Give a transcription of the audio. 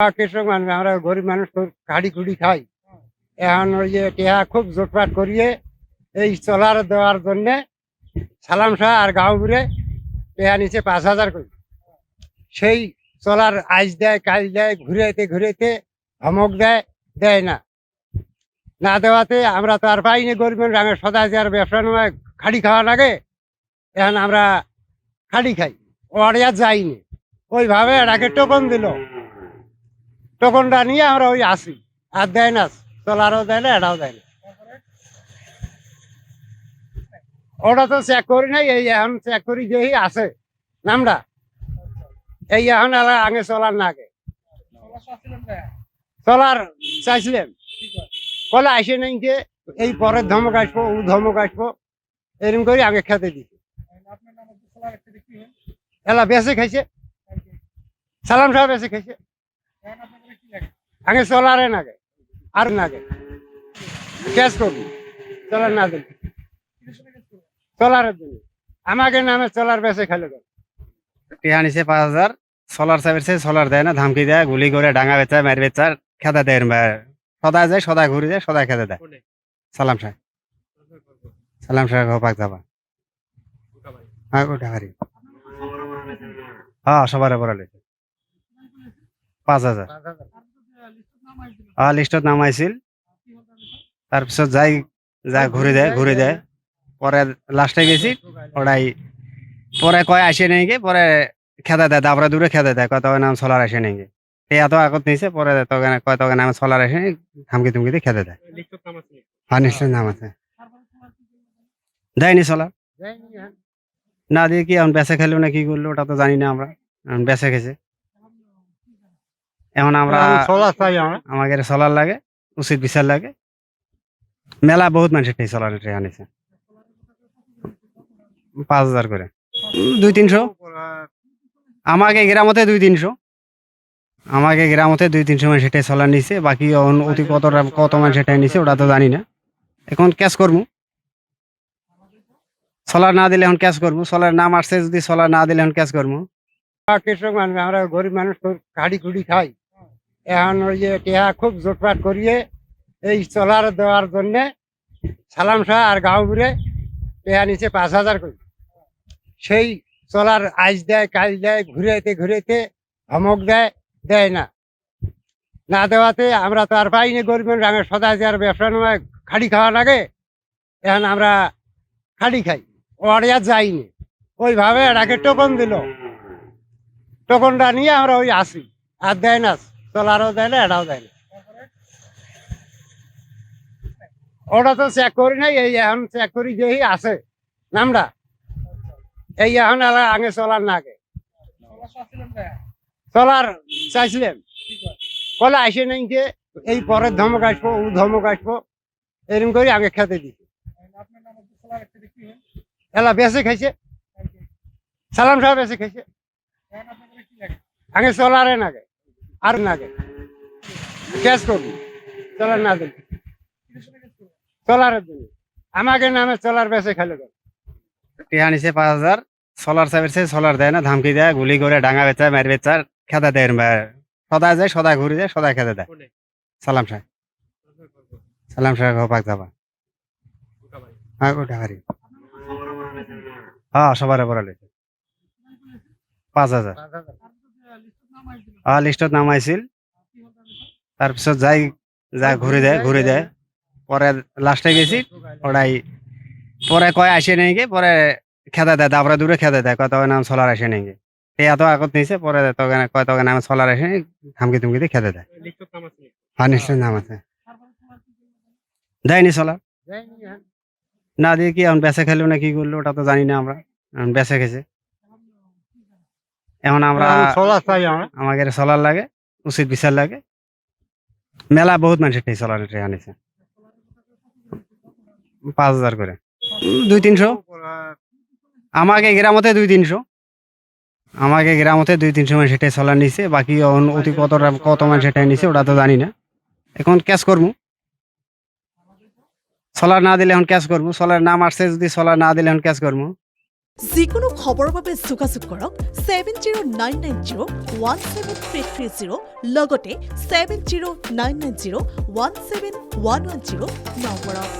কৃষক মানুষ আমরা গরিব মানুষ কাড়ি কুড়ি খাই। এখন ওই যে টেহা খুব জোটপাট করিয়ে এই সোলার দেওয়ার জন্যে সালাম শাহ আর গাঁও ঘুরে টেহা নিচে 5,000 করে। সেই সোলার আইস দেয় কাজ দেয় ঘুরেতে ঘুরেতে ধমক দেয়, দেয় না। না দেওয়াতে আমরা তো আর পাইনি গরিব মানুষ, আমি সদা যে আর ব্যবসা নয় খাড়ি খাওয়া লাগে। এখন আমরা খাড়ি খাই, ওরে আর যাইনি। ওইভাবে এটাকে টোকন দিল, টোকনটা নিয়ে আমরা ওই আসি। আর দেয় না, সোলারও দেয় না, এটাও দেয় না। ওটা তো চেক করি নাই, এই এখন চেক করি যেই আছে নামটা। এই এখন আর আগে সোলার না আগে সোলার চাইছিলেন, কলে আসে নাই যে এই পরের ধমক আসবো ও ধমক আসবো, এরকম করে আগে খেতে দিচ্ছে। এলা বেঁচে খাইছে, সালাম সাহেব বেঁচে খাইছে। আগে সোলারে নাগে আর নাগে ক্যাশ করবি, সোলার না দিবি সোলারের জন্য। আমাকে নামে সোলার বেঁচে খাইলে টিহা নিছে 5,000, সোলার চাইছে সোলার দেয় না, ধামকি দেয়, গুলি করে ডাঙা বেচা মার বেচা খেতে দেয়। সদায় যায়, সদায় ঘুরে যায়, সদায় খেতে দেয়। সালাম শাহ, সালাম শাহ পাক যাবা। হ্যাঁ ওটা হারি, হ্যাঁ সবার বড় লেছে 5,000। হ্যাঁ লিস্টত নাম আইছিল, তারপিছত যাই যা ঘুরে দেয়। পরে লাস্টে গেছি ওরাই, পরে কয় আসে নেই গে, পরে খেতে দেয়, তারপরে দূরে খেতে দেয়, কয় তখন নাম সোলার আসে নেই গে। এত আগত নিছে, পরে তখন কয় তখন নাম সোলার আসে নি, থামকি তুমকি দিয়ে খেতে দেয়। হ্যাঁ নিশ্চয় নাম আছে, দেয়নি সোলার। না দিয়ে কি এখন বেঁচে খেলো না কি করলো ওটা তো জানি না আমরা। এখন বেঁচে খেয়েছে, এখন আমরা সোলার চাই আমরা। আমাকে সোলার লাগে, উচিত বিচার লাগে। মেলা বহুত মানুষের সোলার আনিছে 5,000 করে, 200-300। আমাকে গ্রামতে 200-300, আমাকে গ্রামতে 200-300 মানুষ সেটাই সোলার নিছে। বাকি অতি কত মানুষ সেটাই নিছে ওটা তো জানি না। এখন ক্যাশ করবো, সোলার না দিলে এখন ক্যাশ করবো। সোলার নাম আসছে, যদি সোলার না দিলে এখন ক্যাশ করবো। কৃষক মানুষ আমরা গরিব মানুষ কাড়ি কুড়ি খাই। এখন ওই যে টেহা খুব জোটপাট করিয়ে এই সোলার দেওয়ার জন্যে সালাম শাহ আর গাঁও ঘুরে টেহা নিচে 5,000 করে। সেই সোলার আইস দেয় কাজ দেয় ঘুরেতে ঘুরেতে ধমক দেয়, দেয় না। না দেওয়াতে আমরা তো আর পাইনি গরিব মানুষ, আমি সদা যে আর ব্যবসা নয় খাড়ি খাওয়া লাগে। এখন আমরা খাড়ি খাই, ওরে আর যাইনি। ওইভাবে এটাকে টোকন দিল, টোকনটা নিয়ে আমরা ওই আসি। আর দেয় না, সোলারও দেয় না, এটাও দেয় না। ওটা তো চেক করি নাই, এই এখন চেক করি যেই আছে নামটা। এই এখন আর আগে সোলার না আগে সোলার চাইছিলেন, কলে আসে নাই যে এই পরের ধমক আসবো ও ধমক আসবো, এরকম করে আগে খেতে দিচ্ছে। এলা বেঁচে খাইছে, সালাম সাহেব বেঁচে খাইছে। আগে সোলারে নাগে আর নাগে ক্যাশ করবি, সোলার না দিবি সোলারের জন্য। আমাকে নামে সোলার বেঁচে খাইলে টিহা নিছে 5,000, সোলার চাইছে সোলার দেয় না, ধামকি দেয়, গুলি করে ডাঙা বেচা মার বেচা খেতে দেয়। সদায় যায়, সদায় ঘুরে যায়, সদায় খেতে দেয়। সালাম শাহ, সালাম শাহ পাক যাবা। হ্যাঁ ওটা হারি, হ্যাঁ সবার বড় লেছে 5,000। হ্যাঁ লিস্টত নাম আইছিল, তারপিছত যাই ঘুরে দেয়। পরে লাস্টে গেছি ওরাই, পরে কয় আসে নেই গে, পরে খেতে দেয়, তারপরে দূরে খেতে দেয়, কয় তখন নাম সোলার আসে নেই গে। এত আগত নিছে, পরে তখন কয় তখন নাম সোলার আসে নি, থামকি তুমকি দিয়ে খেতে দেয়। হ্যাঁ নিশ্চয় নাম আছে, দেয়নি সোলার। না দিয়ে কি এখন বেঁচে খেলো না কি করলো ওটা তো জানি না আমরা। এখন বেঁচে খেয়েছে, এখন আমরা সোলার চাই আমরা। আমাকে সোলার লাগে, উচিত বিচার লাগে। মেলা বহুত মানুষের সোলার আনিছে 5,000 করে, 200-300। আমাকে গ্রামতে 200-300, আমাকে গ্রামতে 200-300 মানুষ সেটাই সোলার নিছে। বাকি অতি কত মানুষ সেটাই নিছে ওটা তো জানি না। এখন ক্যাশ করবো, সোলার না দিলে এখন ক্যাশ করবো। সোলার নাম আসছে, যদি সোলার না দিলে এখন ক্যাশ করবো। যিকোনো খবৰৰ বাবে যোগাযোগ কৰক 7099017330 লগতে 7099017110 নম্বৰত।